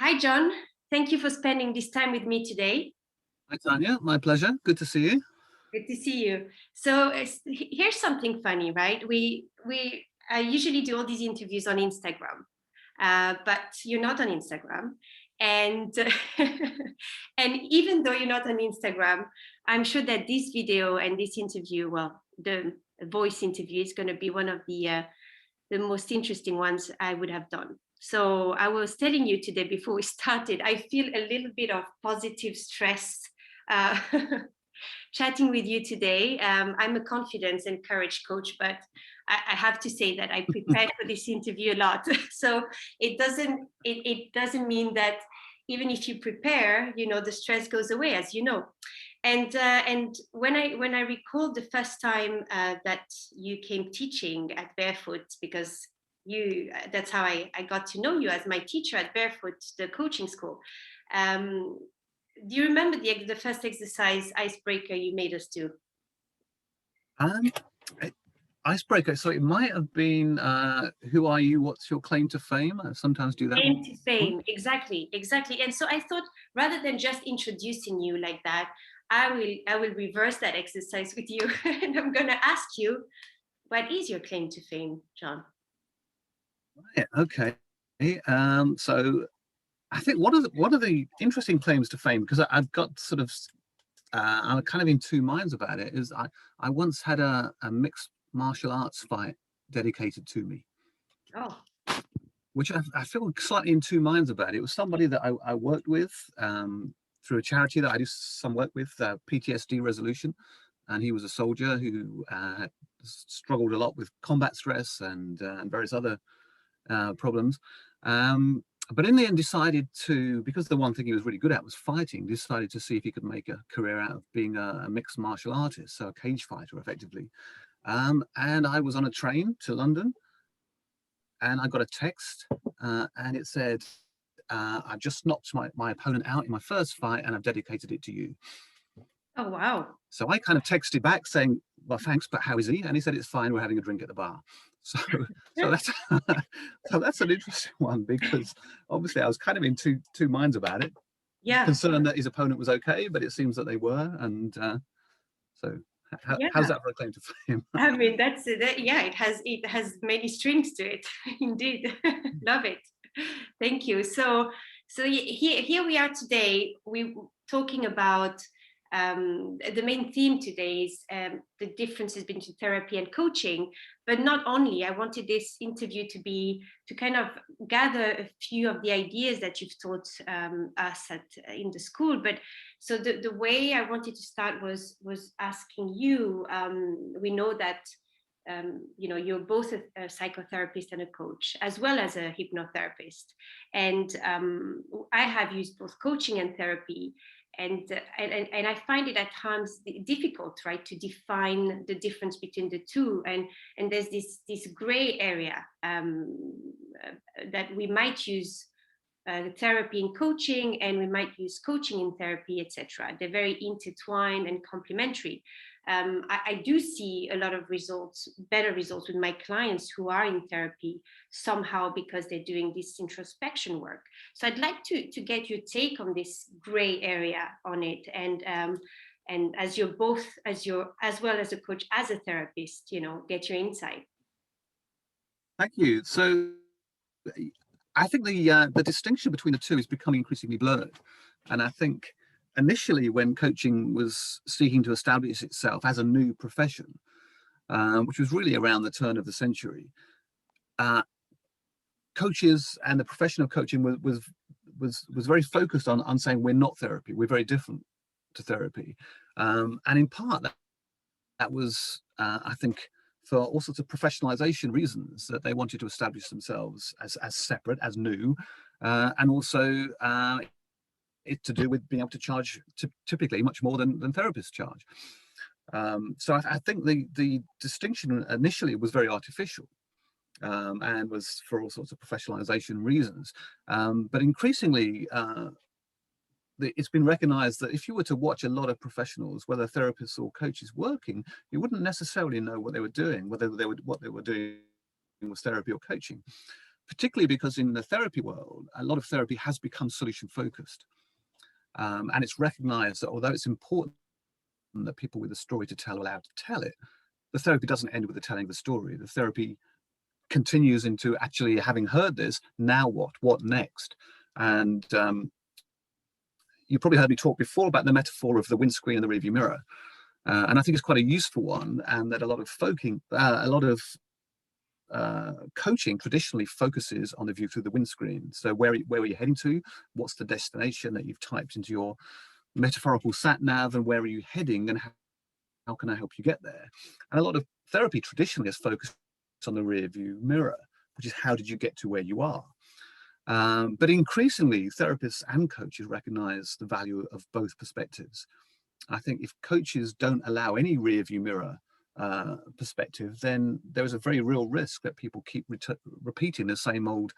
Hi, John. Thank you for spending this time with me today. Hi, Tanya. My pleasure. Good to see you. Good to see you. So here's something funny, right? We I usually do all these interviews on Instagram, but you're not on Instagram, and and even though you're not on Instagram, I'm sure that this video and this interview, well, the voice interview, is going to be one of the most interesting ones I would have done. So I was telling you today before we started, I feel a little bit of positive stress uh, chatting with you today. I'm a confidence and courage coach, but I have to say that I prepared for this interview a lot. So it doesn't mean that even if you prepare, the stress goes away, as you know. And when I recalled the first time that you came teaching at Barefoot, because that's how I got to know you as my teacher at Barefoot, the coaching school. Um, do you remember the first exercise icebreaker you made us do? Um, eh, Icebreaker. So it might have been who are you? What's your claim to fame? I sometimes do that Claim to one. fame, exactly. And so I thought, rather than just introducing you like that, I will reverse that exercise with you, and I'm going to ask you, what is your claim to fame, John? Yeah, okay. So I think one of the interesting claims to fame, because I've got sort of I'm kind of in two minds about it. Is I once had a mixed martial arts fight dedicated to me, Oh, which I feel slightly in two minds about. It was somebody that I worked with through a charity that I do some work with, PTSD resolution, and he was a soldier who had struggled a lot with combat stress and various other problems. But in the end decided to, because the one thing he was really good at was fighting, decided to see if he could make a career out of being a mixed martial artist, so a cage fighter effectively. And I was on a train to London, and I got a text, and it said, I've just knocked my opponent out in my first fight, and I've dedicated it to you. oh, wow. So I kind of texted back saying, well, thanks, but how is he? And he said, it's fine, we're having a drink at the bar. So, so that's so that's an interesting one, because obviously I was kind of in two minds about it, Yeah, concerned that his opponent was okay, but it seems that they were. And so how's yeah. that for a claim to fame? I mean, yeah, it has many strings to it. Indeed. Love it. Thank you. So here we are today. We talking about the main theme today is the differences between therapy and coaching. But not only, I wanted this interview to kind of gather a few of the ideas that you've taught us in the school. But so the way I wanted to start was asking you. We know that you're both a psychotherapist and a coach, as well as a hypnotherapist. And I have used both coaching and therapy, and I find it at times difficult, right, to define the difference between the two. And there's this gray area that we might use therapy in coaching, and we might use coaching in therapy, etc. They're very intertwined and complementary. I do see a lot of better results with my clients who are in therapy somehow, because they're doing this introspection work. So I'd like to get your take on this gray area on it, and as you're both, as well as a coach, as a therapist, get your insight. Thank you. So I think the distinction between the two is becoming increasingly blurred, and I think initially when coaching was seeking to establish itself as a new profession, which was really around the turn of the century, uh, coaches and the profession of coaching was very focused on saying we're not therapy, we're very different to therapy, and in part that was I think for all sorts of professionalization reasons, that they wanted to establish themselves as separate, as new, and also it to do with being able to charge typically much more than therapists charge. So I think the distinction initially was very artificial, and was for all sorts of professionalization reasons. But increasingly, it's been recognized that if you were to watch a lot of professionals, whether therapists or coaches working, you wouldn't necessarily know what they were doing, what they were doing was therapy or coaching. particularly because in the therapy world, a lot of therapy has become solution focused. And it's recognized that although it's important that people with a story to tell are allowed to tell it, the therapy doesn't end with the telling of the story. The therapy continues into actually having heard this, now what? What next? And you probably heard me talk before about the metaphor of the windscreen and the rearview mirror. And I think it's quite a useful one, and that a lot of coaching traditionally focuses on the view through the windscreen. So where are you heading to? What's the destination that you've typed into your metaphorical sat nav, and where are you heading, and how can I help you get there? And a lot of therapy traditionally is focused on the rear view mirror, which is how did you get to where you are? But increasingly, therapists and coaches recognize the value of both perspectives. I think if coaches don't allow any rear view mirror perspective, then there is a very real risk that people keep repeating the same old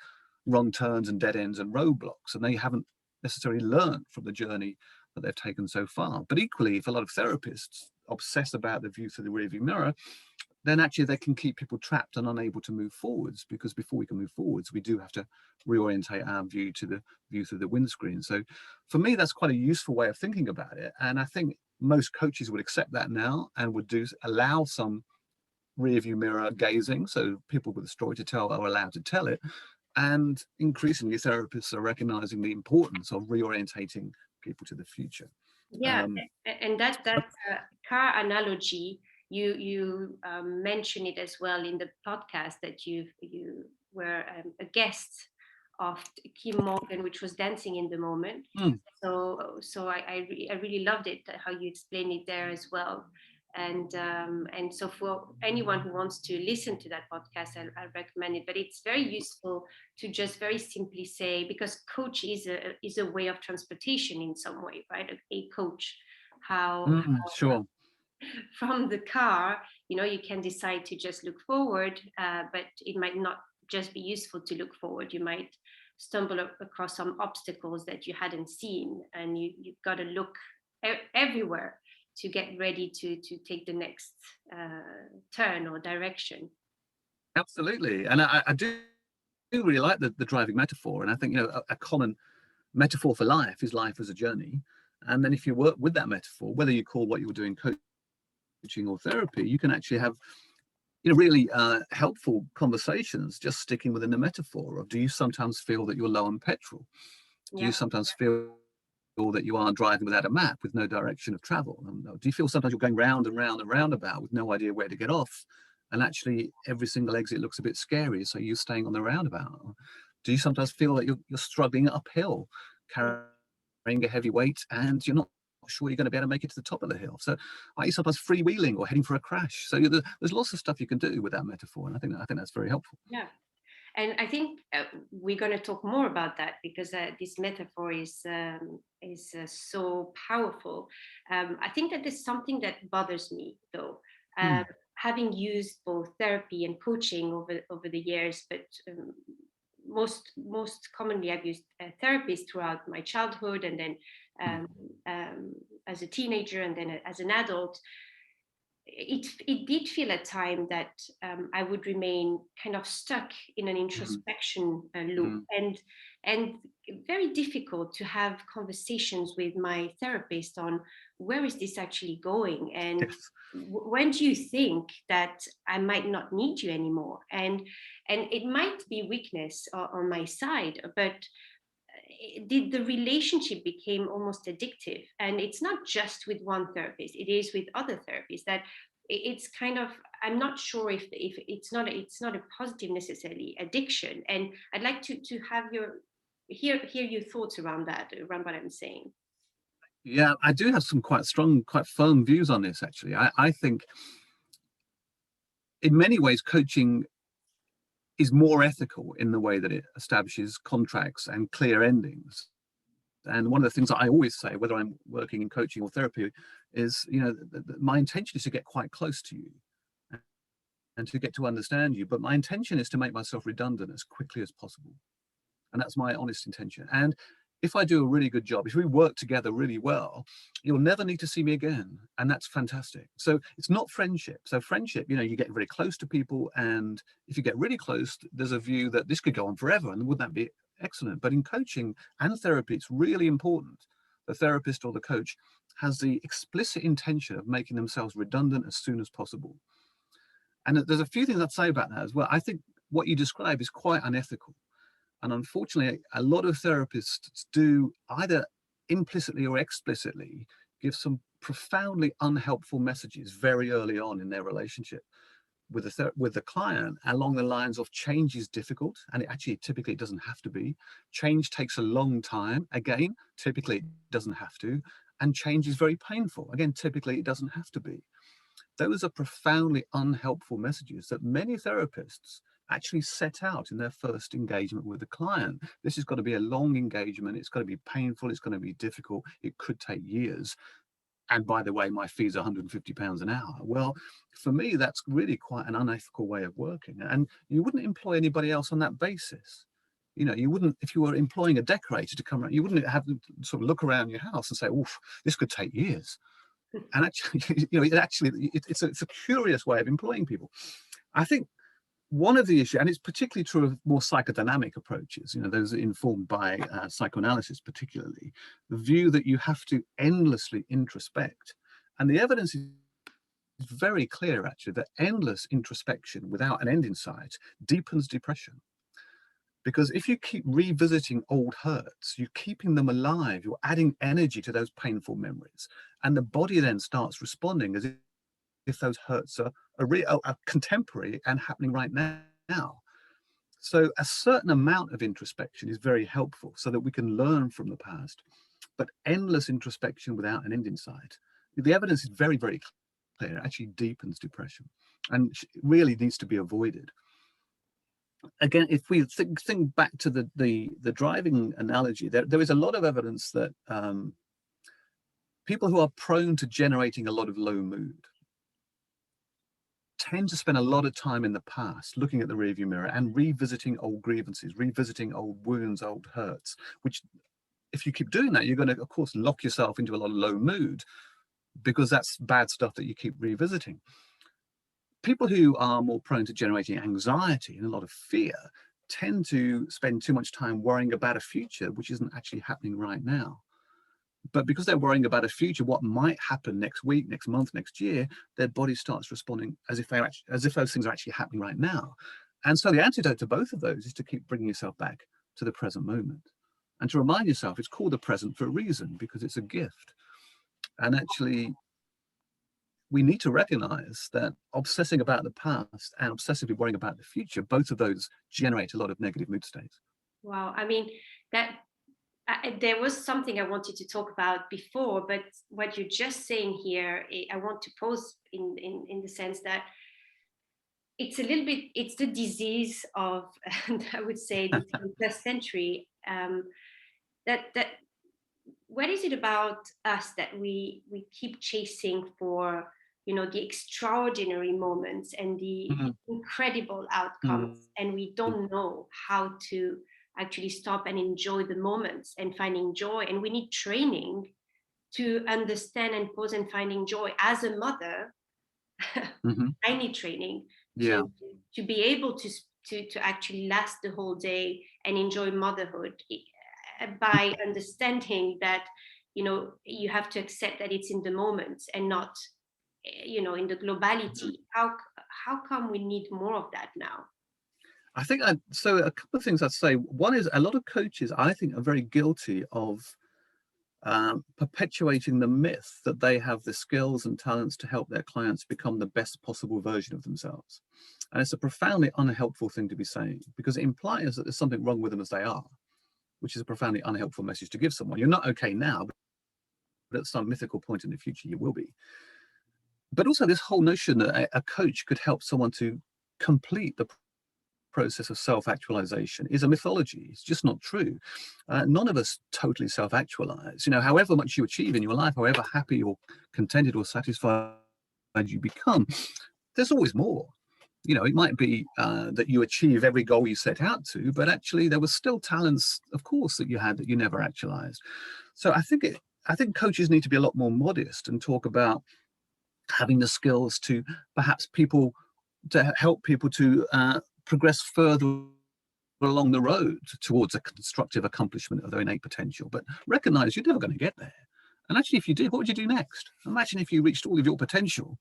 wrong turns and dead ends and roadblocks, and they haven't necessarily learned from the journey that they've taken so far. But equally, if a lot of therapists obsess about the view through the rearview mirror, then actually they can keep people trapped and unable to move forwards, because before we can move forwards, we do have to reorientate our view to the view through the windscreen. So for me, that's quite a useful way of thinking about it. And I think most coaches would accept that now and would allow some rearview mirror gazing, so people with a story to tell are allowed to tell it. And increasingly, therapists are recognizing the importance of reorientating people to the future. Yeah, and that car analogy, you mentioned it as well in the podcast that you were a guest of Kim Morgan, which was Dancing in the Moment. Mm. So I really loved it, how you explained it there as well. And so for anyone who wants to listen to that podcast, I recommend it. But it's very useful to just very simply say, because coach is a way of transportation in some way, right? A coach, how Sure. from the car, you can decide to just look forward, but it might not just be useful to look forward. You might stumble across some obstacles that you hadn't seen, and you've got to look everywhere to get ready to take the next turn or direction. Absolutely. And I do really like the driving metaphor. And I think, a common metaphor for life is life as a journey. And then if you work with that metaphor, whether you call what you're doing coaching or therapy, you can actually have really helpful conversations just sticking within the metaphor of, do you sometimes feel that you're low on petrol? Do you sometimes feel that you are driving without a map, with no direction of travel? Do you feel sometimes you're going round and round and roundabout with no idea where to get off? And actually every single exit looks a bit scary, so you're staying on the roundabout. Do you sometimes feel that you're struggling uphill, carrying a heavy weight, and you're not sure you're going to be able to make it to the top of the hill? So are you sometimes freewheeling or heading for a crash? So there's lots of stuff you can do with that metaphor, and I think that's very helpful. Yeah. And I think we're going to talk more about that, because this metaphor is so powerful. I think that there's something that bothers me, though. Having used both therapy and coaching over the years, but most commonly I've used therapists throughout my childhood, and then as a teenager, and then as an adult. It did feel at time that I would remain kind of stuck in an introspection loop, and very difficult to have conversations with my therapist on where is this actually going, and when do you think that I might not need you anymore, and it might be weakness on my side, but the relationship became almost addictive. And it's not just with one therapist, it is with other therapists, that it's kind of, I'm not sure if it's not a positive necessarily addiction. And I'd like to have hear your thoughts around that, around what I'm saying. Yeah, I do have some quite strong, quite firm views on this, actually. I think in many ways coaching is more ethical in the way that it establishes contracts and clear endings. And one of the things that I always say, whether I'm working in coaching or therapy, is, my intention is to get quite close to you and to get to understand you. But my intention is to make myself redundant as quickly as possible. And that's my honest intention. And if I do a really good job, if we work together really well, you'll never need to see me again. And that's fantastic. So it's not friendship. So friendship, you know, you get very close to people. And if you get really close, there's a view that this could go on forever. And wouldn't that be excellent? But in coaching and therapy, it's really important. The therapist or the coach has the explicit intention of making themselves redundant as soon as possible. And there's a few things I'd say about that as well. I think what you describe is quite unethical. And unfortunately, a lot of therapists do either implicitly or explicitly give some profoundly unhelpful messages very early on in their relationship with the client, along the lines of change is difficult, and it actually typically it doesn't have to be. Change takes a long time. Again, typically it doesn't have to. And change is very painful. Again, typically it doesn't have to be. Those are profoundly unhelpful messages that many therapists actually set out in their first engagement with the client. This has got to be a long engagement. It's got to be painful. It's going to be difficult. It could take years. And by the way, my fees are £150 an hour. Well, for me, that's really quite an unethical way of working. And you wouldn't employ anybody else on that basis. You know, you wouldn't, if you were employing a decorator to come around, you wouldn't have them sort of look around your house and say, oof, this could take years. And actually, you know, it's a curious way of employing people. I think one of the issues, and it's particularly true of more psychodynamic approaches, you know, those informed by psychoanalysis particularly, the view that you have to endlessly introspect. And the evidence is very clear, actually, that endless introspection without an end in sight deepens depression. Because if you keep revisiting old hurts, you're keeping them alive, you're adding energy to those painful memories. And the body then starts responding as if those hurts are contemporary and happening right now. So a certain amount of introspection is very helpful so that we can learn from the past, but endless introspection without an end in sight. The evidence is very, very clear. It actually deepens depression and really needs to be avoided. Again, if we think back to the driving analogy, there is a lot of evidence that people who are prone to generating a lot of low mood tend to spend a lot of time in the past looking at the rearview mirror and revisiting old grievances, revisiting old wounds, old hurts, which if you keep doing that, you're going to, of course, lock yourself into a lot of low mood because that's bad stuff that you keep revisiting. People who are more prone to generating anxiety and a lot of fear tend to spend too much time worrying about a future which isn't actually happening right now. But because they're worrying about a future, what might happen next week, next month, next year, their body starts responding as if those things are actually happening right now. And so the antidote to both of those is to keep bringing yourself back to the present moment and to remind yourself it's called the present for a reason, because it's a gift. And actually, we need to recognize that obsessing about the past and obsessively worrying about the future, both of those generate a lot of negative mood states. Wow. I mean, that there was something I wanted to talk about before, but what you're just saying here, I want to pose in the sense that it's a little bit, it's the disease of, and I would say, the 21st century. That what is it about us that we keep chasing for, you know, the extraordinary moments and the incredible outcomes, and we don't know how to actually stop and enjoy the moments and finding joy. And we need training to understand and pause and finding joy. As a mother, I need training Yeah. to be able to actually last the whole day and enjoy motherhood, by understanding that, you know, you have to accept that it's in the moment and not, you know, in the globality. How come we need more of that now? I think so a couple of things I'd say. One is a lot of coaches, I think, are very guilty of perpetuating the myth that they have the skills and talents to help their clients become the best possible version of themselves. And it's a profoundly unhelpful thing to be saying, because it implies that there's something wrong with them as they are, which is a profoundly unhelpful message to give someone. You're not okay now, but at some mythical point in the future, you will be. But also this whole notion that a coach could help someone to complete the process of self-actualization is a mythology. It's just not true. None of us totally self-actualize. You know, however much you achieve in your life, however happy or contented or satisfied you become, there's always more. it might be that you achieve every goal you set out to, but actually there was still talents, of course, that you had that you never actualized. So I think coaches need to be a lot more modest and talk about having the skills to perhaps help people to progress further along the road towards a constructive accomplishment of their innate potential, but recognize you're never going to get there. And actually, if you did, what would you do next? Imagine if you reached all of your potential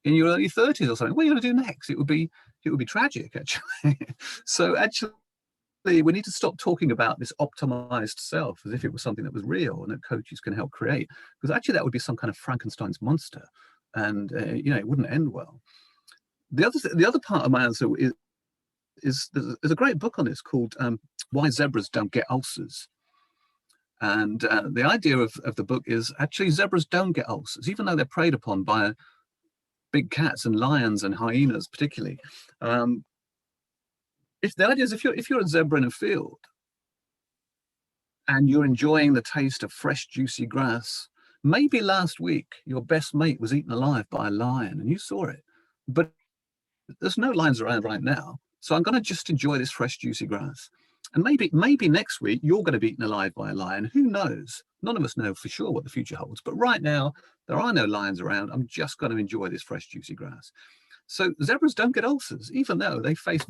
in your early 30s or something. What are you going to do next? It would be tragic, actually. So actually, we need to stop talking about this optimized self as if it was something that was real and that coaches can help create, because actually that would be some kind of Frankenstein's monster, and it wouldn't end well. The other part of my answer is there's a great book on this called Why Zebras Don't Get Ulcers. And the idea of the book is actually zebras don't get ulcers, even though they're preyed upon by big cats and lions and hyenas, particularly. If the idea is if you're a zebra in a field and you're enjoying the taste of fresh, juicy grass, maybe last week your best mate was eaten alive by a lion and you saw it, but there's no lions around right now. So I'm going to just enjoy this fresh, juicy grass. And maybe next week you're going to be eaten alive by a lion. Who knows? None of us know for sure what the future holds. But right now, there are no lions around. I'm just going to enjoy this fresh, juicy grass. So zebras don't get ulcers, even though they face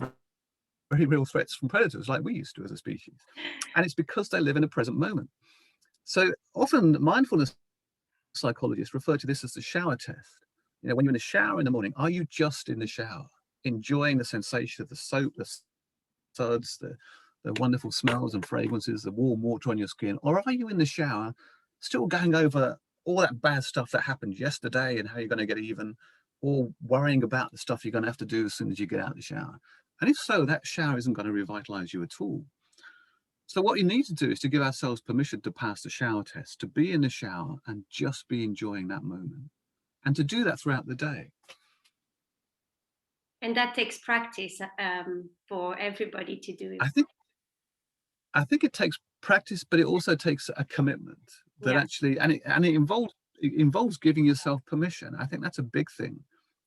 very real threats from predators like we used to as a species. And it's because they live in a present moment. So often mindfulness psychologists refer to this as the shower test. When you're in the shower in the morning, are you just in the shower, enjoying the sensation of the soap, the suds, the wonderful smells and fragrances, the warm water on your skin? Or are you in the shower still going over all that bad stuff that happened yesterday and how you're going to get even, or worrying about the stuff you're going to have to do as soon as you get out of the shower? And if so, that shower isn't going to revitalize you at all. So what you need to do is to give ourselves permission to pass the shower test, to be in the shower and just be enjoying that moment, and to do that throughout the day. And that takes practice for everybody to do it. I think it takes practice, but it also takes a commitment that actually, and it involves giving yourself permission. I think that's a big thing.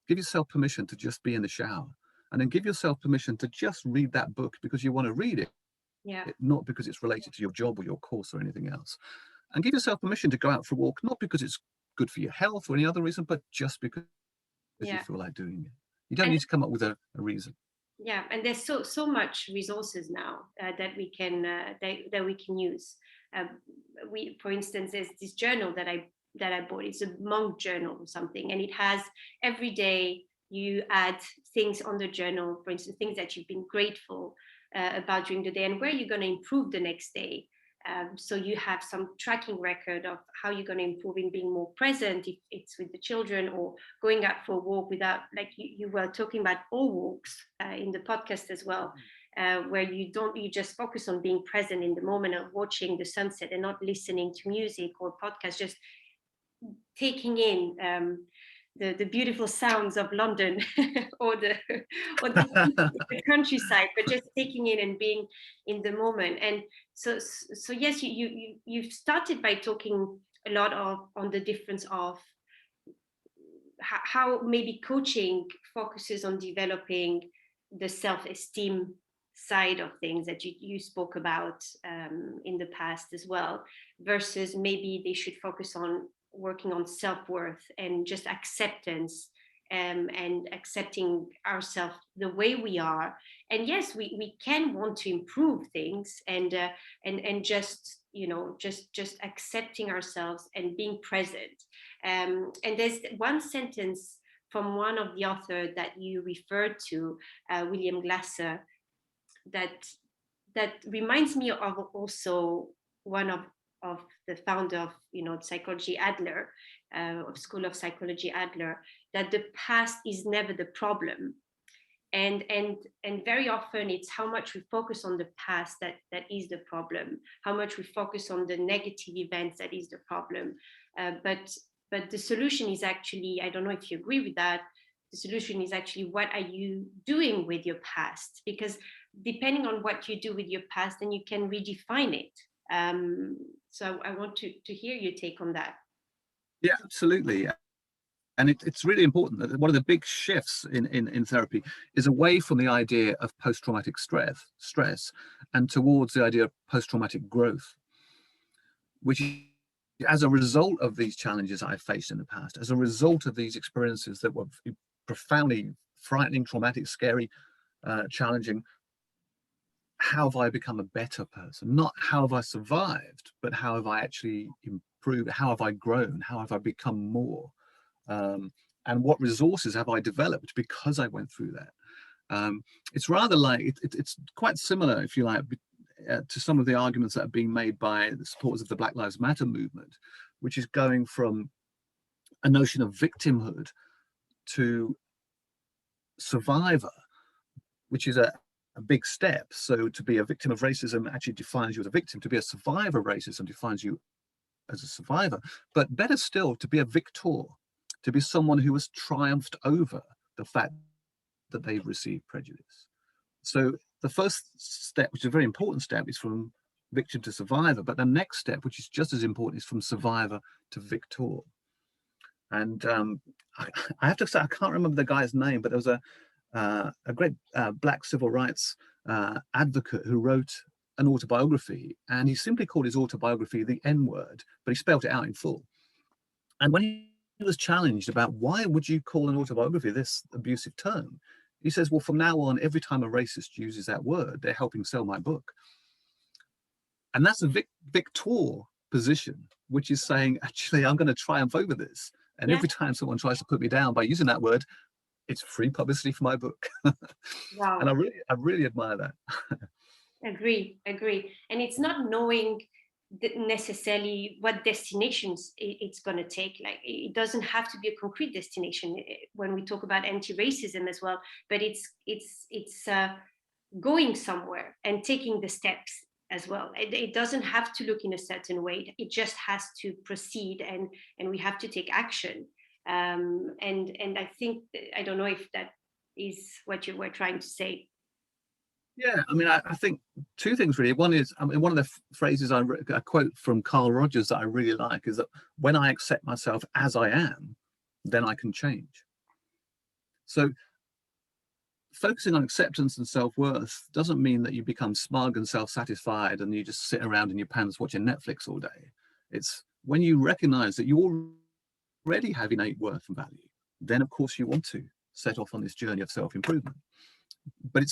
Give yourself permission to just be in the shower, and then give yourself permission to just read that book because you want to read it, not because it's related to your job or your course or anything else. And give yourself permission to go out for a walk, not because it's good for your health or any other reason, but just because you feel like doing it. You don't need to come up with a reason. Yeah, and there's so much resources now that we can use. For instance, there's this journal that I bought. It's a monk journal or something, and it has every day you add things on the journal. For instance, things that you've been grateful about during the day, and where you're going to improve the next day. So you have some tracking record of how you're going to improve in being more present, if it's with the children, or going out for a walk without, like you were talking about all walks in the podcast as well, where you just focus on being present in the moment of watching the sunset and not listening to music or podcast, just taking in the beautiful sounds of London or the countryside, but just taking in and being in the moment. And so yes, you've started by talking a lot on the difference of how maybe coaching focuses on developing the self-esteem side of things that you spoke about in the past as well, versus maybe they should focus on working on self-worth and just acceptance, and accepting ourselves the way we are. And yes, we can want to improve things, and just just accepting ourselves and being present. And there's one sentence from one of the authors that you referred to, William Glasser, that reminds me of also one of the founder of psychology, Adler, of School of Psychology, Adler, that the past is never the problem. And very often it's how much we focus on the past that is the problem, how much we focus on the negative events that is the problem. But the solution is actually, I don't know if you agree with that, the solution is actually, what are you doing with your past? Because depending on what you do with your past, then you can redefine it. So I want to hear your take on that. Yeah, absolutely. And it's really important that one of the big shifts in therapy is away from the idea of post-traumatic stress and towards the idea of post-traumatic growth, which is as a result of these challenges I've faced in the past, as a result of these experiences that were profoundly frightening, traumatic, scary, challenging, how have I become a better person? Not how have I survived, but how have I actually improved? How have I grown? How have I become more? And what resources have I developed because I went through that? It's rather like, it's quite similar, if you like, to some of the arguments that are being made by the supporters of the Black Lives Matter movement, which is going from a notion of victimhood to survivor, which is a big step. So to be a victim of racism actually defines you as a victim. To be a survivor of racism defines you as a survivor. But better still, to be a victor, to be someone who has triumphed over the fact that they've received prejudice. So the first step, which is a very important step, is from victim to survivor. But the next step, which is just as important, is from survivor to victor. And I have to say, I can't remember the guy's name, but there was a great black civil rights advocate who wrote an autobiography, and he simply called his autobiography the N-word, but he spelled it out in full. And when he was challenged about why would you call an autobiography this abusive term, he says, well, from now on, every time a racist uses that word, they're helping sell my book. And that's a victor position, which is saying, actually, I'm going to triumph over this. And every time someone tries to put me down by using that word, it's free publicity for my book. Wow. And I really admire that. Agree. And it's not knowing necessarily what destinations it's going to take. Like, it doesn't have to be a concrete destination when we talk about anti-racism as well, but it's going somewhere and taking the steps as well. It doesn't have to look in a certain way. It just has to proceed, and we have to take action. And I think, I don't know if that is what you were trying to say. Yeah, I mean, I think two things really. One is, I mean, one of the phrases I quote from Carl Rogers that I really like is that when I accept myself as I am, then I can change. So focusing on acceptance and self-worth doesn't mean that you become smug and self-satisfied and you just sit around in your pants watching Netflix all day. It's when you recognize that you already have innate worth and value, then of course you want to set off on this journey of self-improvement. But it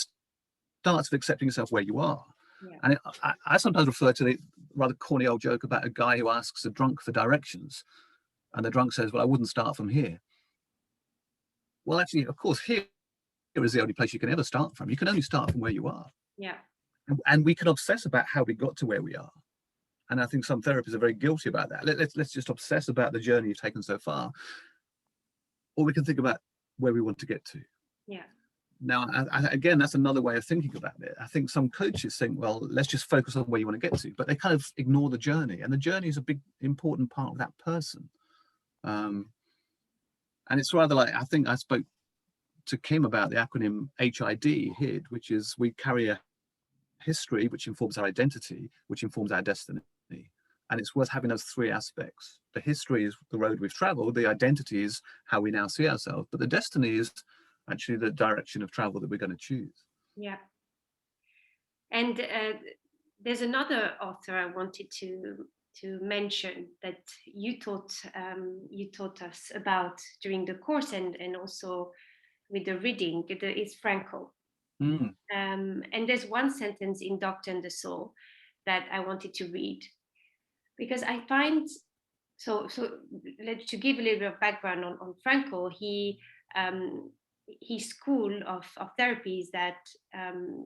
starts with accepting yourself where you are. Yeah. And I sometimes refer to the rather corny old joke about a guy who asks a drunk for directions, and the drunk says, well, I wouldn't start from here. Well, actually, of course, here is the only place you can ever start from. You can only start from where you are. Yeah. And we can obsess about how we got to where we are. And I think some therapists are very guilty about that. Let's just obsess about the journey you've taken so far. Or we can think about where we want to get to. Yeah. Now, again, that's another way of thinking about it. I think some coaches think, well, let's just focus on where you want to get to, but they kind of ignore the journey. And the journey is a big, important part of that person. And it's rather like, I think I spoke to Kim about the acronym HID, which is we carry a history which informs our identity, which informs our destiny. And it's worth having those three aspects. The history is the road we've traveled, the identity is how we now see ourselves, but the destiny is actually the direction of travel that we're going to choose. Yeah. And there's another author I wanted to mention that you taught us about during the course, and also with the reading. It's Frankl. And there's one sentence in Doctor and the Soul that I wanted to read, because I find, so to give a little bit of background on Frankl, his school of therapy is that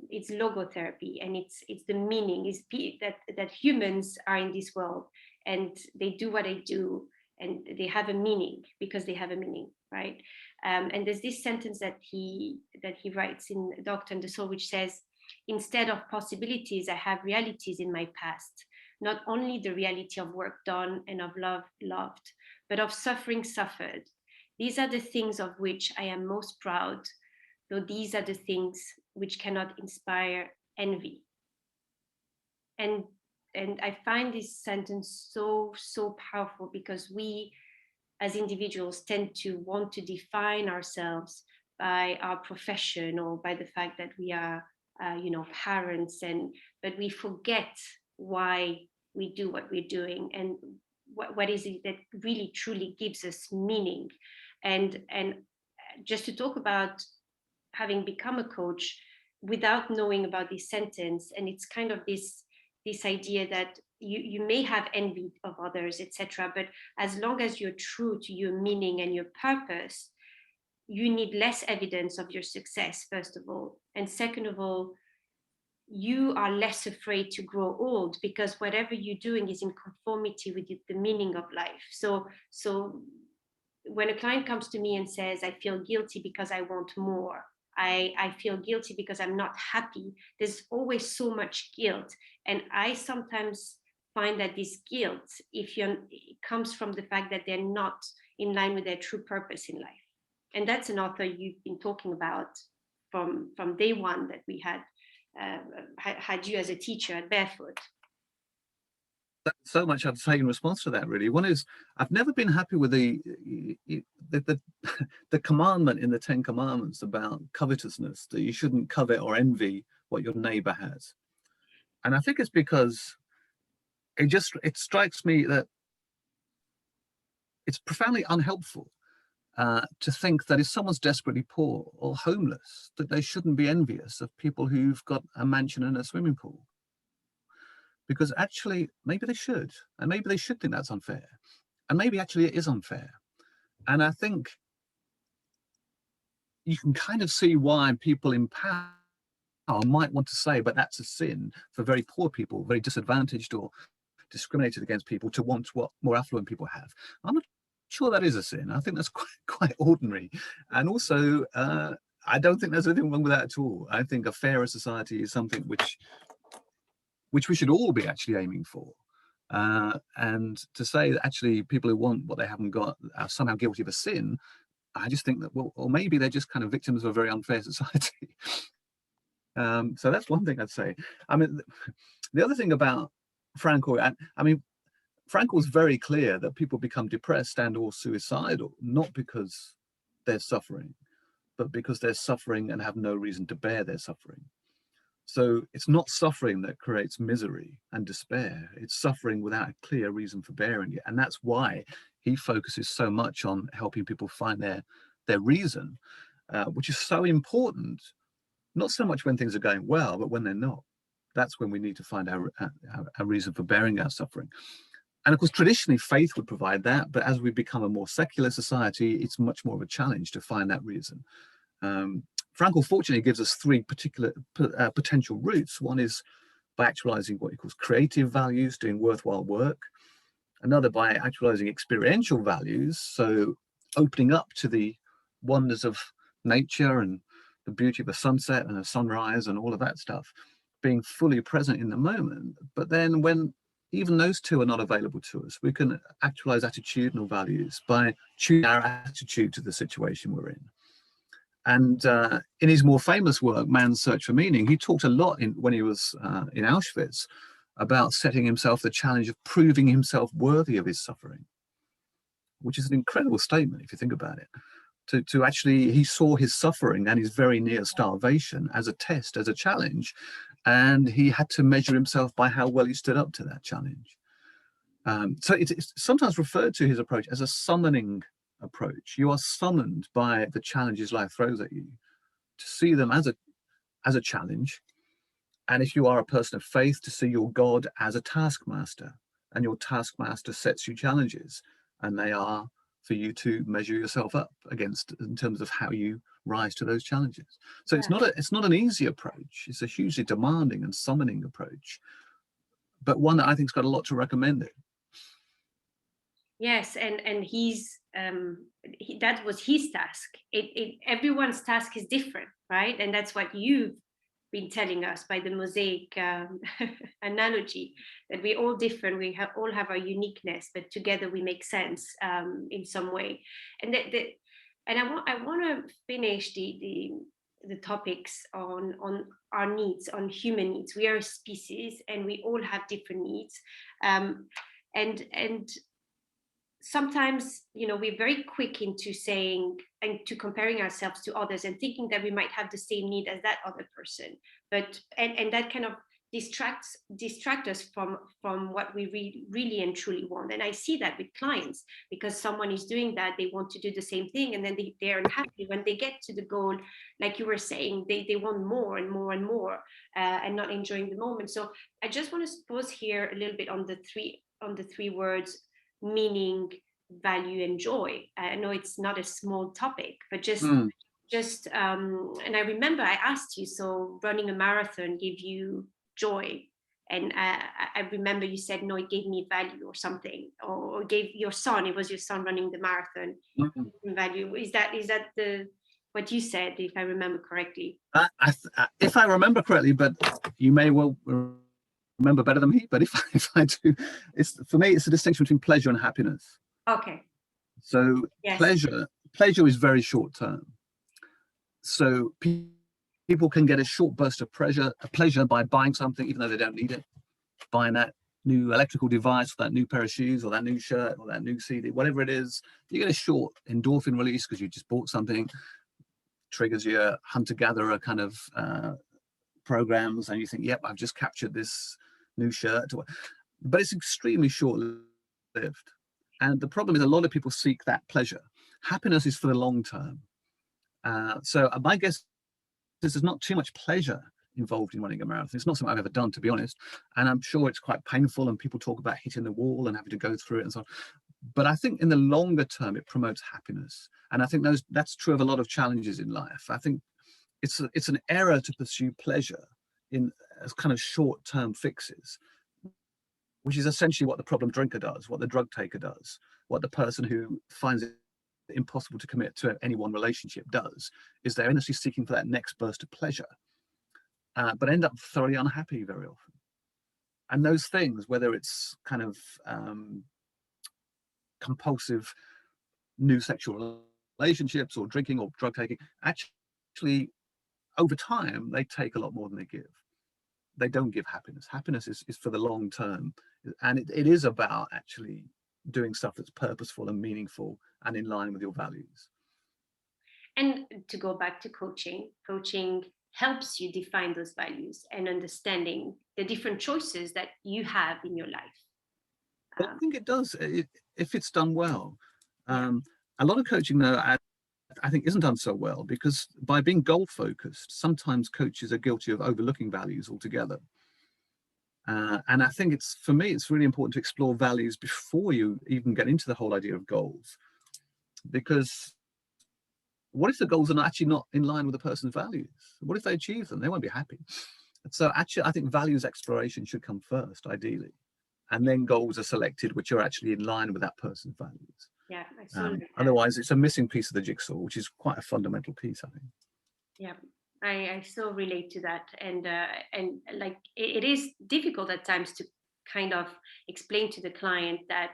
it's logotherapy, and it's the meaning is that humans are in this world and they do what they do and they have a meaning because they have a meaning, right? And there's this sentence that he writes in Doctor and the Soul, which says, instead of possibilities, I have realities in my past, not only the reality of work done and of love loved, but of suffering suffered. These are the things of which I am most proud, though these are the things which cannot inspire envy. And I find this sentence so powerful, because we as individuals tend to want to define ourselves by our profession or by the fact that we are, parents, but we forget why we do what we're doing, and what is it that really truly gives us meaning. And just to talk about having become a coach without knowing about this sentence, and it's kind of this idea that you may have envy of others, etc., but as long as you're true to your meaning and your purpose, you need less evidence of your success, first of all, and second of all, you are less afraid to grow old, because whatever you're doing is in conformity with the meaning of life. So when a client comes to me and says, I feel guilty because I want more, I feel guilty because I'm not happy, there's always so much guilt. And I sometimes find that this guilt, it comes from the fact that they're not in line with their true purpose in life. And that's an author you've been talking about from day one that we had you as a teacher at Barefoot. So much I'd say in response to that, really. One is, I've never been happy with the commandment in the 10 Commandments about covetousness, that you shouldn't covet or envy what your neighbor has. And I think it's because it strikes me that it's profoundly unhelpful to think that if someone's desperately poor or homeless, that they shouldn't be envious of people who've got a mansion and a swimming pool. Because actually, maybe they should, and maybe they should think that's unfair, and maybe actually it is unfair. And I think you can kind of see why people in power might want to say, but that's a sin for very poor people, very disadvantaged or discriminated against people, to want what more affluent people have. I'm not sure that is a sin. I think that's quite ordinary. And also, I don't think there's anything wrong with that at all. I think a fairer society is something which we should all be actually aiming for. And to say that actually people who want what they haven't got are somehow guilty of a sin, I just think that, well, or maybe they're just kind of victims of a very unfair society. So that's one thing I'd say. I mean, the other thing about Frankl, I mean, Frankl's very clear that people become depressed and or suicidal, not because they're suffering, but because they're suffering and have no reason to bear their suffering. So it's not suffering that creates misery and despair. It's suffering without a clear reason for bearing it. And that's why he focuses so much on helping people find their reason, which is so important, not so much when things are going well, but when they're not. That's when we need to find our reason for bearing our suffering. And of course, traditionally, faith would provide that. But as we become a more secular society, it's much more of a challenge to find that reason. Frankl fortunately gives us three particular potential routes. One is by actualizing what he calls creative values, doing worthwhile work. Another by actualizing experiential values, so opening up to the wonders of nature and the beauty of a sunset and a sunrise and all of that stuff, being fully present in the moment. But then when even those two are not available to us, we can actualize attitudinal values by tuning our attitude to the situation we're in. And in his more famous work, Man's Search for Meaning, he talked a lot when he was in Auschwitz about setting himself the challenge of proving himself worthy of his suffering, which is an incredible statement if you think about it. To actually, he saw his suffering and his very near starvation as a test, as a challenge, and he had to measure himself by how well he stood up to that challenge. So it's sometimes referred to his approach as a summoning approach. You are summoned by the challenges life throws at you to see them as a challenge. And if you are a person of faith, to see your God as a taskmaster, and your taskmaster sets you challenges, and they are for you to measure yourself up against in terms of how you rise to those challenges. So yeah. It's not an easy approach. It's a hugely demanding and summoning approach, but one that I think has got a lot to recommend it. Yes, and that was his task. Everyone's task is different, right? And that's what you've been telling us by the mosaic analogy, that we're all different. We all have our uniqueness, but together we make sense in some way. And I want to finish the topics on our needs, on human needs. We are a species, and we all have different needs, and sometimes, we're very quick into saying and to comparing ourselves to others and thinking that we might have the same need as that other person, but and that kind of distract us from what we really and truly want. And I see that with clients, because someone is doing that, they want to do the same thing, and then they're unhappy when they get to the goal. Like you were saying, they want more and more and more, and not enjoying the moment. So I just want to pause here a little bit on the three words: meaning, value, and joy. I know it's not a small topic, but and I remember I asked you, so running a marathon gave you joy? And I remember you said, no, it gave me value or something, or gave your son, it was your son running the marathon, value. Is that the what you said, if I remember correctly? If I remember correctly, but you may well remember better than me. But if I do, for me, it's a distinction between pleasure and happiness. Okay. So Yes. pleasure is very short term. So people can get a short burst of pleasure by buying something, even though they don't need it. Buying that new electrical device, or that new pair of shoes, or that new shirt, or that new CD, whatever it is, you get a short endorphin release because you just bought something. Triggers your hunter-gatherer kind of programs, and you think, yep, I've just captured this new shirt. But it's extremely short-lived. And the problem is a lot of people seek that pleasure. Happiness is for the long term. So my guess is there's not too much pleasure involved in running a marathon. It's not something I've ever done, to be honest. And I'm sure it's quite painful, and people talk about hitting the wall and having to go through it and so on. But I think in the longer term, it promotes happiness. And I think that's true of a lot of challenges in life. I think it's an error to pursue pleasure as kind of short-term fixes, which is essentially what the problem drinker does, what the drug taker does, what the person who finds it impossible to commit to any one relationship does, is they're endlessly seeking for that next burst of pleasure, but end up thoroughly unhappy very often. And those things, whether it's kind of compulsive new sexual relationships or drinking or drug taking, actually over time they take a lot more than they give. They don't give happiness. Happiness is for the long term, and it is about actually doing stuff that's purposeful and meaningful and in line with your values. And to go back to coaching helps you define those values and understanding the different choices that you have in your life. I think it does, if it's done well. Yeah. A lot of coaching, though, I think isn't done so well, because by being goal focused, sometimes coaches are guilty of overlooking values altogether. And I think for me, it's really important to explore values before you even get into the whole idea of goals. Because what if the goals are actually not in line with the person's values? What if they achieve them? They won't be happy. So actually, I think values exploration should come first, ideally. And then goals are selected, which are actually in line with that person's values. Yeah, I saw otherwise, it's a missing piece of the jigsaw, which is quite a fundamental piece, I think. Yeah, I so relate to that, and like it is difficult at times to kind of explain to the client that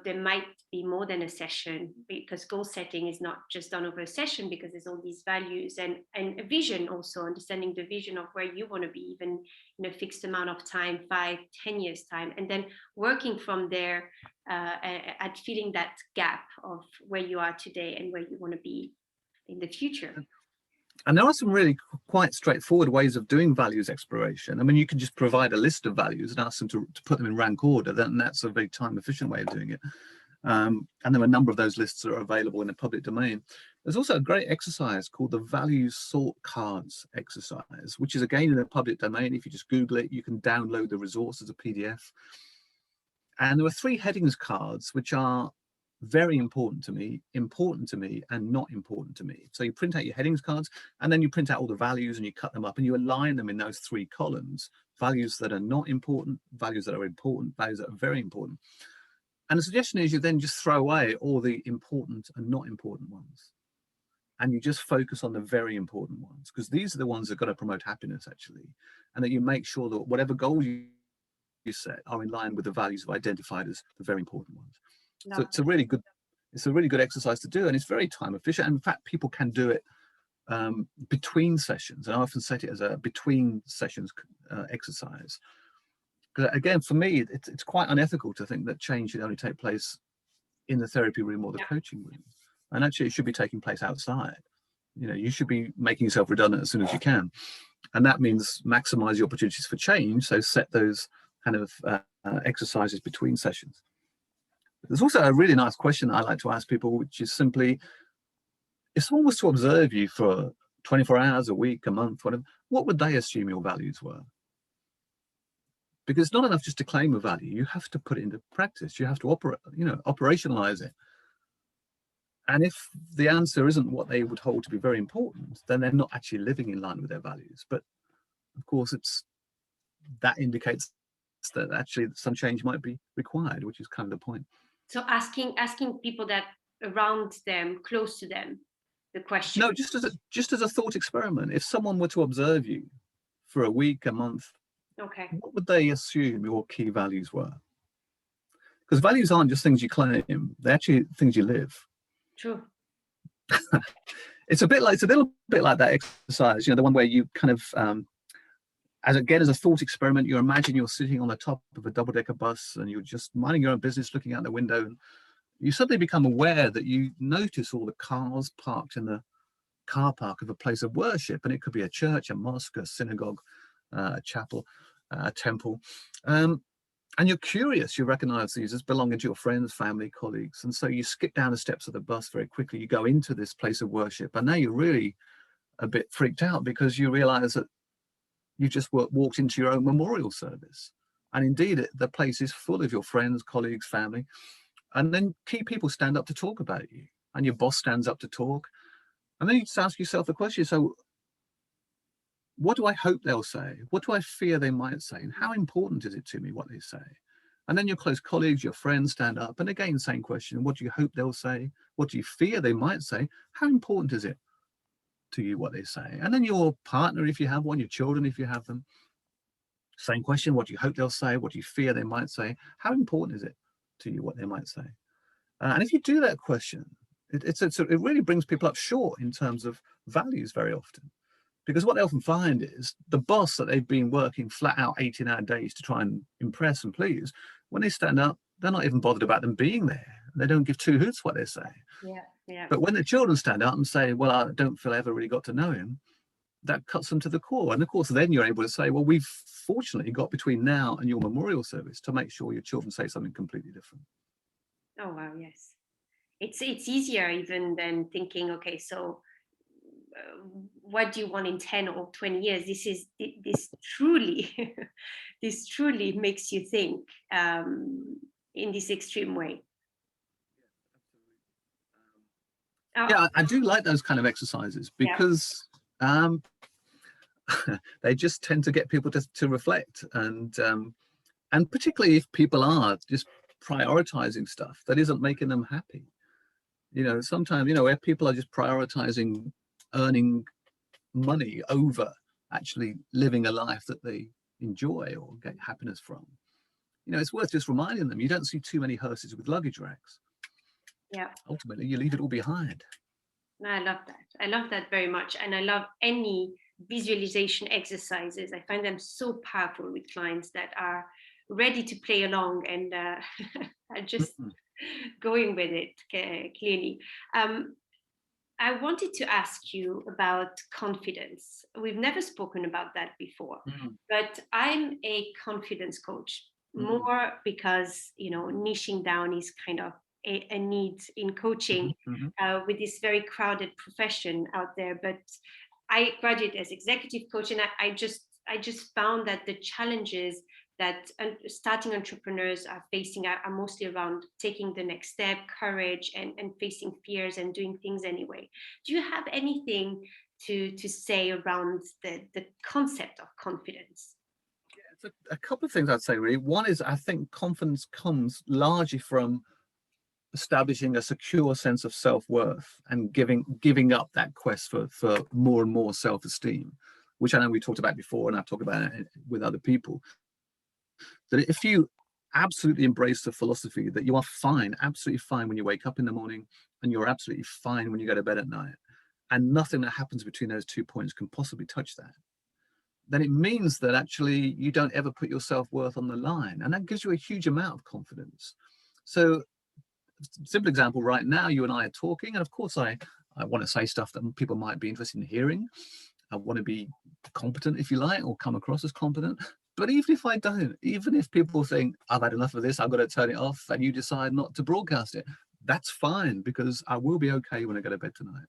there might be more than a session, because goal setting is not just done over a session, because there's all these values and a vision, also understanding the vision of where you want to be, even in a fixed amount of time, 5-10 years time, and then working from there at filling that gap of where you are today and where you want to be in the future. And there are some really quite straightforward ways of doing values exploration. I mean, you can just provide a list of values and ask them to put them in rank order. Then that's a very time efficient way of doing it. And there are a number of those lists that are available in the public domain. There's also a great exercise called the values sort cards exercise, which is again in the public domain. If you just Google it, you can download the resource as a PDF. And there are 3 headings cards, which are very important to me, and not important to me. So you print out your headings cards, and then you print out all the values, and you cut them up, and you align them in those 3 columns: values that are not important, values that are important, values that are very important. And the suggestion is you then just throw away all the important and not important ones, and you just focus on the very important ones, because these are the ones that are going to promote happiness, actually, and that you make sure that whatever goals you set are in line with the values you've identified as the very important ones. So it's a really good exercise to do, and it's very time efficient. And in fact, people can do it between sessions. And I often set it as a between sessions exercise. Because again, for me, it's quite unethical to think that change should only take place in the therapy room or the Yeah. coaching room. And actually, it should be taking place outside. You know, you should be making yourself redundant as soon as you can. And that means maximize your opportunities for change. So set those kind of exercises between sessions. There's also a really nice question I like to ask people, which is simply, if someone was to observe you for 24 hours, a week, a month, whatever, what would they assume your values were? Because it's not enough just to claim a value. You have to put it into practice. You have to operationalize it. And if the answer isn't what they would hold to be very important, then they're not actually living in line with their values. But of course, that indicates that actually some change might be required, which is kind of the point. So asking people that around them, close to them, the question. No, just as a thought experiment. If someone were to observe you for a week, a month, Okay. what would they assume your key values were? Because values aren't just things you claim; they're actually things you live. True. It's a little bit like that exercise, the one where you kind of, as a thought experiment, you imagine you're sitting on the top of a double-decker bus and you're just minding your own business, looking out the window, and you suddenly become aware that you notice all the cars parked in the car park of a place of worship, and it could be a church, a mosque, a synagogue, a chapel, a temple. And you're curious, you recognize these as belonging to your friends, family, colleagues. And so you skip down the steps of the bus very quickly. You go into this place of worship. And now you're really a bit freaked out because you realize that you just walked into your own memorial service. And indeed, the place is full of your friends, colleagues, family. And then key people stand up to talk about you. And your boss stands up to talk. And then you just ask yourself the question, so what do I hope they'll say? What do I fear they might say? And how important is it to me what they say? And then your close colleagues, your friends stand up. And again, same question. What do you hope they'll say? What do you fear they might say? How important is it to you what they say? And then your partner, if you have one, your children, if you have them, same question. What do you hope they'll say? What do you fear they might say? How important is it to you what they might say? And if you do that question, it really brings people up short in terms of values very often. Because what they often find is the boss that they've been working flat out 18-hour days to try and impress and please, when they stand up, they're not even bothered about them being there. They don't give two hoots what they say. Yeah. But when the children stand up and say, well, I don't feel I ever really got to know him, that cuts them to the core. And of course, then you're able to say, well, we've fortunately got between now and your memorial service to make sure your children say something completely different. Oh, wow. Yes. It's easier even than thinking, okay, so what do you want in 10 or 20 years? This truly this truly makes you think in this extreme way. Yeah, I do like those kind of exercises because they just tend to get people to reflect, and particularly if people are just prioritizing stuff that isn't making them happy. Sometimes, where people are just prioritizing earning money over actually living a life that they enjoy or get happiness from. It's worth just reminding them, you don't see too many hearses with luggage racks. Yeah. Ultimately, you leave it all behind. I love that. I love that very much. And I love any visualization exercises. I find them so powerful with clients that are ready to play along and are just going with it clearly. I wanted to ask you about confidence. We've never spoken about that before, but I'm a confidence coach more because, niching down is kind of a need in coaching with this very crowded profession out there. But I graduated as executive coach, and I just found that the challenges that starting entrepreneurs are facing are mostly around taking the next step, courage, and facing fears and doing things anyway. Do you have anything to say around the concept of confidence? Yeah, it's a couple of things I'd say, really. One is, I think confidence comes largely from establishing a secure sense of self-worth and giving up that quest for more and more self-esteem, which I know we talked about before, and I've talked about it with other people. That if you absolutely embrace the philosophy that you are fine, absolutely fine when you wake up in the morning, and you're absolutely fine when you go to bed at night, and nothing that happens between those 2 points can possibly touch that, then it means that actually you don't ever put your self-worth on the line. And that gives you a huge amount of confidence. So simple example, right now, you and I are talking, and of course I want to say stuff that people might be interested in hearing. I want to be competent, if you like, or come across as competent. But even if I don't, even if people think I've had enough of this, I've got to turn it off, and you decide not to broadcast it, that's fine, because I will be okay when I go to bed tonight.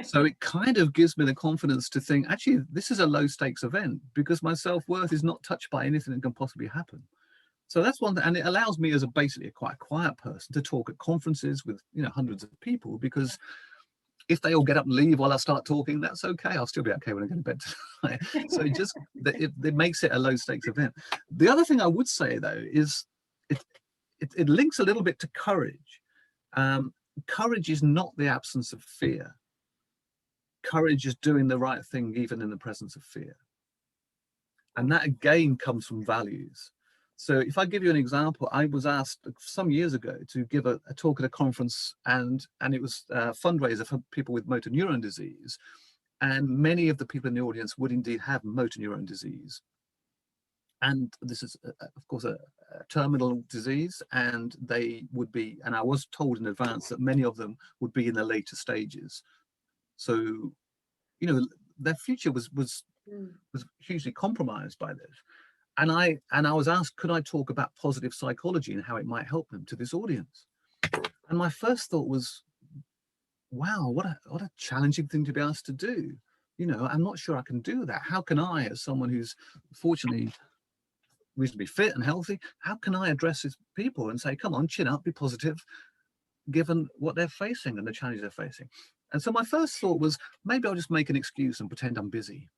So it kind of gives me the confidence to think, actually, this is a low stakes event, because my self-worth is not touched by anything that can possibly happen. So that's one thing, and it allows me as basically a quite quiet person to talk at conferences with hundreds of people, because if they all get up and leave while I start talking, that's okay. I'll still be okay when I go to bed tonight. So it makes it a low stakes event. The other thing I would say though is it links a little bit to courage. Courage is not the absence of fear. Courage is doing the right thing even in the presence of fear. And that again comes from values. So if I give you an example, I was asked some years ago to give a talk at a conference, and it was a fundraiser for people with motor neuron disease. And many of the people in the audience would indeed have motor neuron disease. And this is, of course, a terminal disease, and they would be, and I was told in advance that many of them would be in the later stages. So, their future was hugely compromised by this. And I was asked, could I talk about positive psychology and how it might help them, to this audience? And my first thought was, wow, what a challenging thing to be asked to do. I'm not sure I can do that. How can I, as someone who's fortunately reasonably fit and healthy, how can I address these people and say, come on, chin up, be positive, given what they're facing and the challenges they're facing? And so my first thought was, maybe I'll just make an excuse and pretend I'm busy.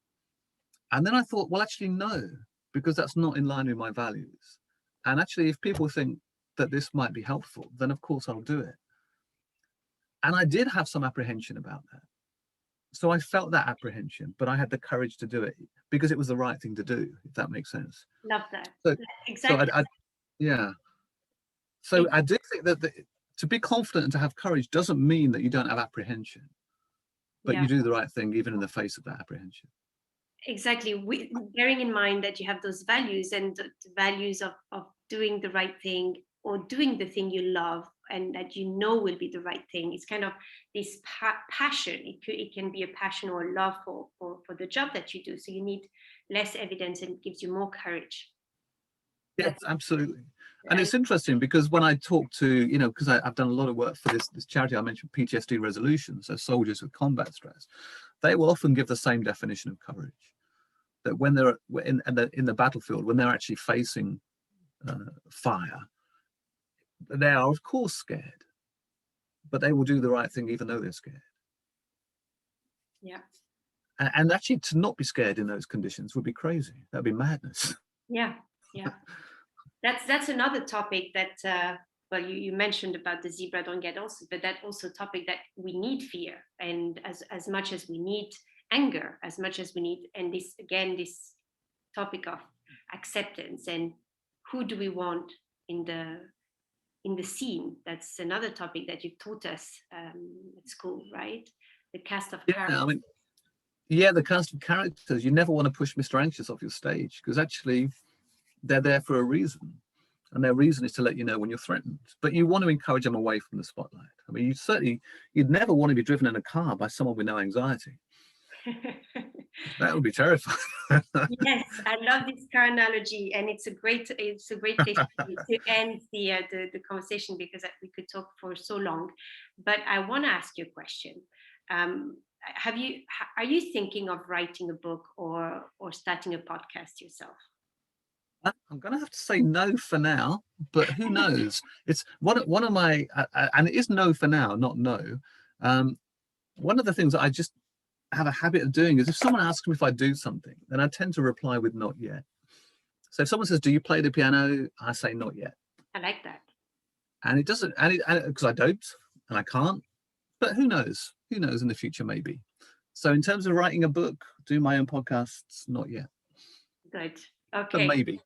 And then I thought, well, actually, no, because that's not in line with my values. And actually, if people think that this might be helpful, then of course I'll do it. And I did have some apprehension about that. So I felt that apprehension, but I had the courage to do it because it was the right thing to do, if that makes sense. Love that. So, exactly. So yeah. So I do think that to be confident and to have courage doesn't mean that you don't have apprehension, but you do the right thing even in the face of that apprehension. Exactly. Bearing in mind that you have those values, and the values of doing the right thing, or doing the thing you love and that will be the right thing. It's kind of this passion. It can be a passion or a love for the job that you do. So you need less evidence, and it gives you more courage. Yes, absolutely. And it's interesting because when I talk to, because I've done a lot of work for this charity I mentioned, PTSD resolution, so soldiers with combat stress, they will often give the same definition of courage. That when they're in the battlefield, when they're actually facing fire, they are of course scared, but they will do the right thing even though they're scared. Yeah. And actually, to not be scared in those conditions would be crazy. That'd be madness. Yeah. That's another topic that well, you mentioned about the zebra don't get also, but that also topic that we need fear, and as much as we need anger, as much as we need, and this topic of acceptance, and who do we want in the scene. That's another topic that you've taught us at school, right? The cast of characters. The cast of characters. You never want to push Mr. Anxious off your stage, because actually they're there for a reason, and their reason is to let you know when you're threatened. But you want to encourage them away from the spotlight. I mean, you'd never want to be driven in a car by someone with no anxiety. That would be terrifying. Yes, I love this car analogy, and it's a great place to end the conversation, because we could talk for so long. But I want to ask you a question. Are you thinking of writing a book or starting a podcast yourself? I'm going to have to say no for now, but who knows? It's one of my, and it is no for now, not no. One of the things that I just have a habit of doing is, if someone asks me if I do something, then I tend to reply with not yet. So if someone says, do you play the piano? I say not yet. I like that. And it doesn't, and because I don't, and I can't, but who knows? Who knows in the future, maybe. So in terms of writing a book, doing my own podcasts, not yet. Good. Okay. But maybe.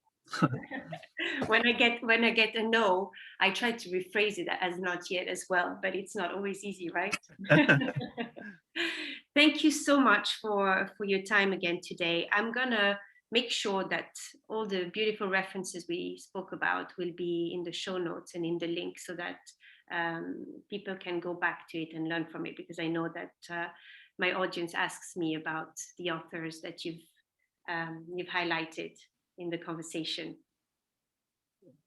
when I get a no, I try to rephrase it as not yet as well, but it's not always easy, right? Thank you so much for your time again today. I'm gonna make sure that all the beautiful references we spoke about will be in the show notes and in the link, so that people can go back to it and learn from it, because I know that my audience asks me about the authors that you've highlighted in the conversation.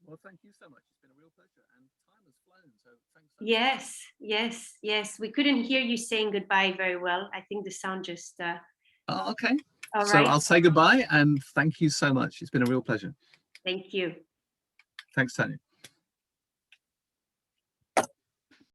Well, thank you so much. It's been a real pleasure, and time has flown, so thanks so much. Yes. We couldn't hear you saying goodbye very well. I think the sound just. Oh, okay. All So right. I'll say goodbye, and thank you so much. It's been a real pleasure. Thank you. Thanks, Tanya.